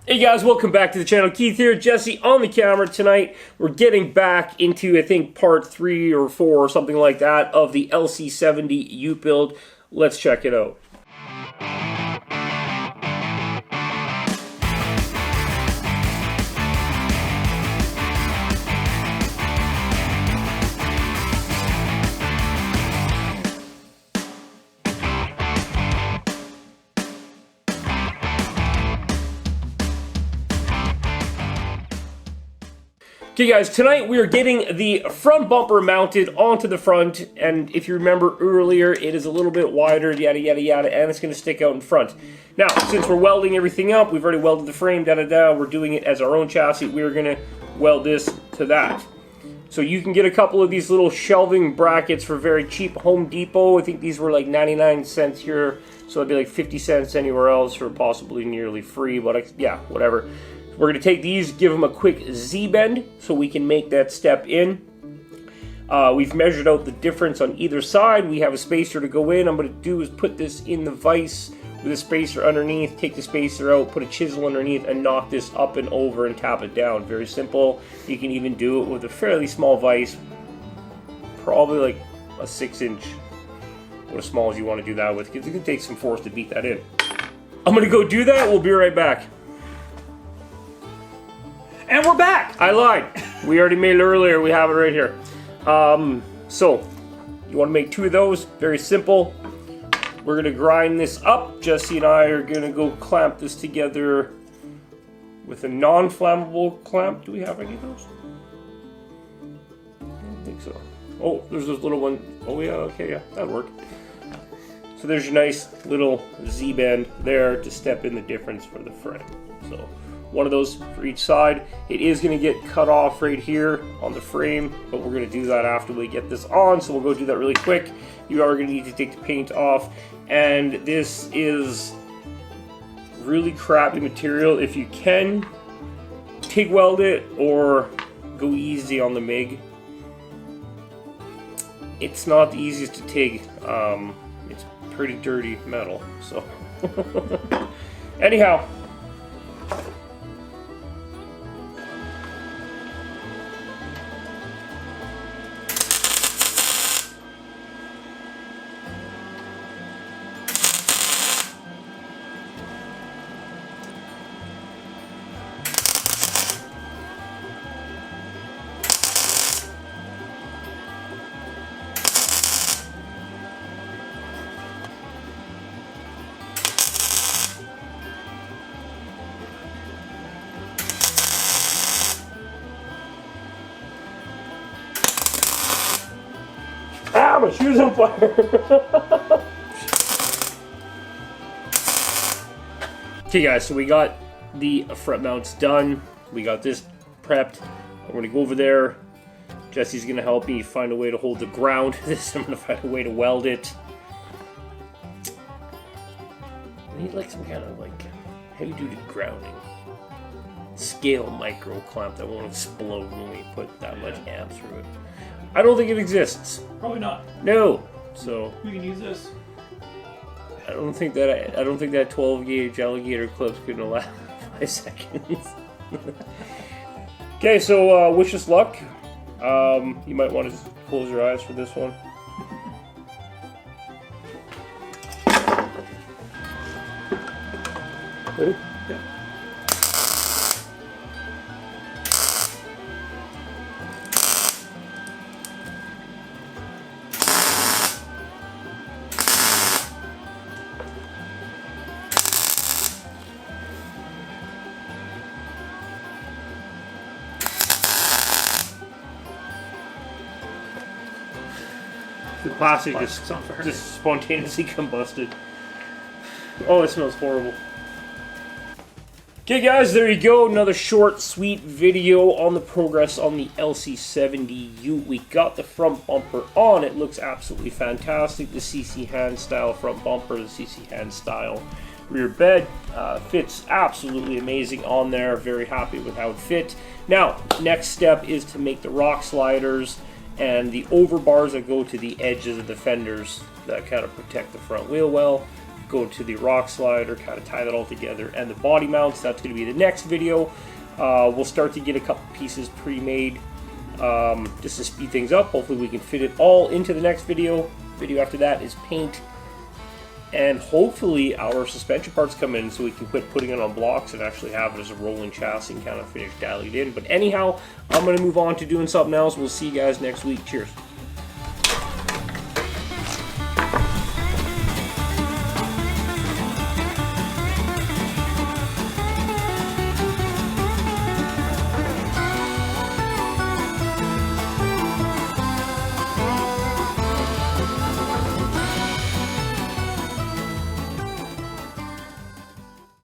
Hey guys, welcome back to the channel. Keith here, Jesse on the camera tonight. We're getting back into, I think, part 3 or 4 or something like that of the LC70 Ute build. Let's check it out. Okay guys, tonight we are getting the front bumper mounted onto the front, and if you remember earlier, it is a little bit wider, yada yada yada, and it's going to stick out in front. Now, since we're welding everything up, we've already welded the frame, we're doing it as our own chassis, we're going to weld this to that. So you can get a couple of these little shelving brackets for very cheap. Home Depot, I think these were like 99 cents here, so it'd be like 50 cents anywhere else, or possibly nearly free, but yeah, whatever. We're going to take these, give them a quick Z-bend so we can make that step in. We've measured out the difference on either side. We have a spacer to go in. I'm going to do is put this in the vise with a spacer underneath, take the spacer out, put a chisel underneath, and knock this up and over and tap it down. Very simple. You can even do it with a fairly small vise, probably like a 6-inch, or as small as you want to do that with, because it can take some force to beat that in. I'm going to go do that. We'll be right back. And we're back! I lied. We already made it earlier. We have it right here. So, you want to make 2 of those. Very simple. We're going to grind this up. Jesse and I are going to go clamp this together with a non-flammable clamp. Do we have any of those? I don't think so. Oh, there's those little ones. Oh yeah, okay, yeah, that'll work. So there's your nice little Z-bend there to step in the difference for the frame. So, one of those for each side. It is going to get cut off right here on the frame, but we're going to do that after we get this on, so we'll go do that really quick. You are going to need to take the paint off, and this is really crappy material. If you can, TIG weld it or go easy on the MIG. It's not the easiest to TIG. It's pretty dirty metal, so anyhow. Ah, my shoe's on fire! Okay guys, so we got the front mounts done. We got this prepped. I'm going to go over there. Jesse's going to help me find a way to hold the ground. This I'm going to find a way to weld it. I need like some kind of like heavy-duty grounding. Scale micro clamp that won't explode when we put that much amp through it. I don't think it exists. Probably not. No. So we can use this. I don't think that 12 gauge alligator clip's gonna last 5 seconds. Okay, so wish us luck. You might want to just close your eyes for this one. Ready? Yeah. The plastic just spontaneously combusted. Oh, it smells horrible. Okay guys, there you go. Another short, sweet video on the progress on the LC70 Ute. We got the front bumper on. It looks absolutely fantastic. The CC hand style front bumper, the CC hand style rear bed fits absolutely amazing on there. Very happy with how it fit. Now, next step is to make the rock sliders and the over bars that go to the edges of the fenders that kind of protect the front wheel well. go to the rock slider, kind of tie that all together, and the body mounts. That's going to be the next video. We'll start to get a couple pieces pre-made just to speed things up. Hopefully we can fit it all into the next video. Video after that is paint, and hopefully our suspension parts come in so we can quit putting it on blocks and actually have it as a rolling chassis and kind of finish dialing it in. But anyhow, I'm going to move on to doing something else. We'll see you guys next week. Cheers.